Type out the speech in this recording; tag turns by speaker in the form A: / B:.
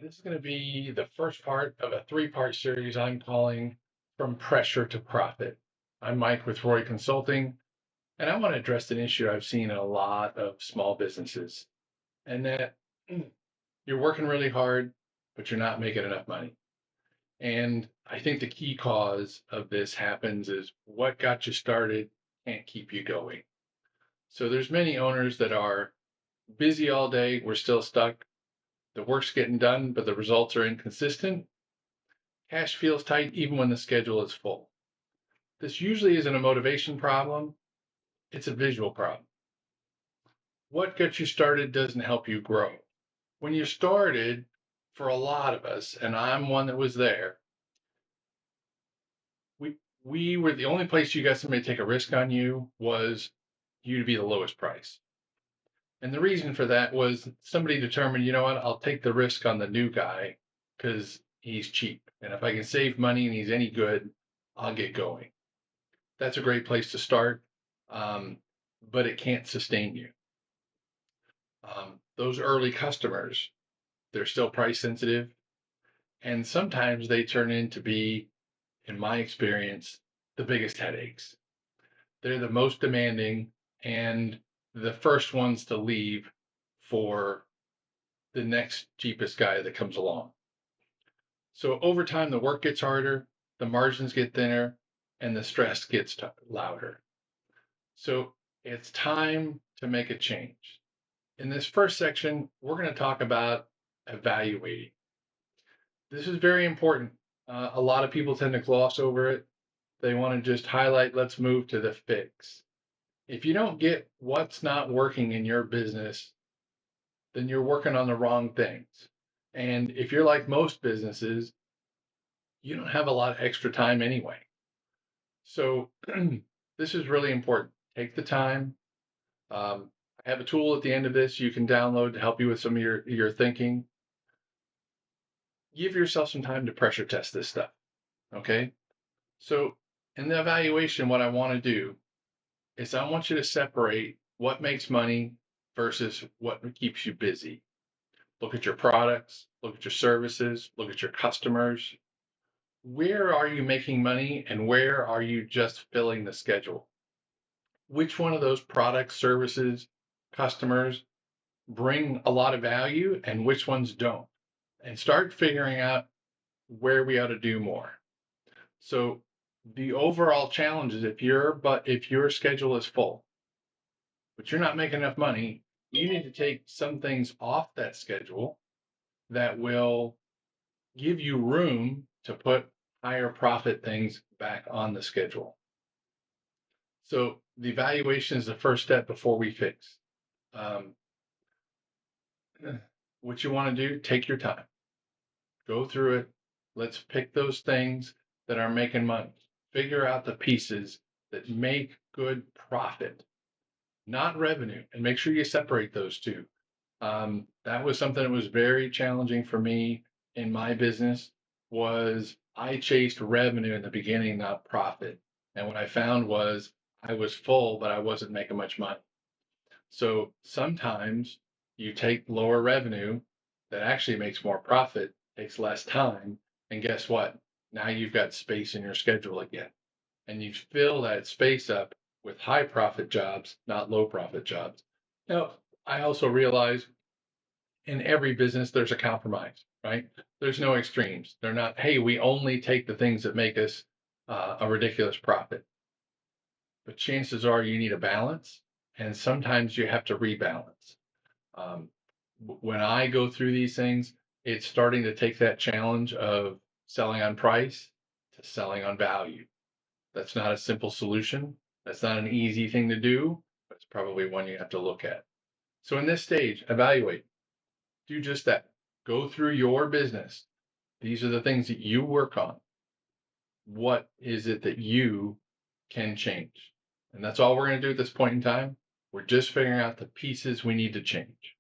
A: This is going to be the first part of a three-part series I'm calling From Pressure to Profit. I'm Mike with Roy Consulting, and I want to address an issue I've seen in a lot of small businesses, and that you're working really hard, but you're not making enough money. And I think the key cause of this happens is what got you started can't keep you going. So there's many owners that are busy all day, we're still stuck. The work's getting done, but the results are inconsistent. Cash feels tight even when the schedule is full. This usually isn't a motivation problem, it's a visual problem. What got you started doesn't help you grow. When you started, for a lot of us, and I'm one that was there, we were the only place you got somebody to take a risk on you was you to be the lowest price. And the reason for that was somebody determined, you know what, I'll take the risk on the new guy because he's cheap. And if I can save money and he's any good, I'll get going. That's a great place to start, but it can't sustain you. Those early customers, they're still price sensitive, and sometimes they turn into be, in my experience, the biggest headaches. They're the most demanding and the first ones to leave for the next cheapest guy that comes along. So over time, the work gets harder, the margins get thinner, and the stress gets louder. So it's time to make a change. In this first section, we're going to talk about evaluating. This is very important. A lot of people tend to gloss over it. They want to just highlight, let's move to the fix. If you don't get what's not working in your business, then you're working on the wrong things. And if you're like most businesses, you don't have a lot of extra time anyway. So this is really important. Take the time. I have a tool at the end of this you can download to help you with some of your thinking. Give yourself some time to pressure test this stuff. Okay. So in the evaluation, what I want to do is I want you to separate what makes money versus what keeps you busy. Look at your products, look at your services, look at your customers. Where are you making money and where are you just filling the schedule? Which one of those products, services, customers bring a lot of value and which ones don't? And start figuring out where we ought to do more. So the overall challenge is if your schedule is full, but you're not making enough money, you need to take some things off that schedule that will give you room to put higher profit things back on the schedule. So the evaluation is the first step before we fix. What you want to do, take your time, go through it. Let's pick those things that are making money. Figure out the pieces that make good profit, not revenue, and make sure you separate those two. That was something that was very challenging for me in my business was I chased revenue in the beginning, not profit. And what I found was I was full, but I wasn't making much money. So sometimes you take lower revenue that actually makes more profit, takes less time, and guess what? Now you've got space in your schedule again. And you fill that space up with high profit jobs, not low profit jobs. Now, I also realize in every business there's a compromise, right? There's no extremes. They're not, hey, we only take the things that make us a ridiculous profit. But chances are you need a balance, and sometimes you have to rebalance. Um, when I go through these things, it's starting to take that challenge of selling on price to selling on value. That's not a simple solution. That's not an easy thing to do, but it's probably one you have to look at. So in this stage, evaluate. Do just that. Go through your business. These are the things that you work on. What is it that you can change? And that's all we're going to do at this point in time. We're just figuring out the pieces we need to change.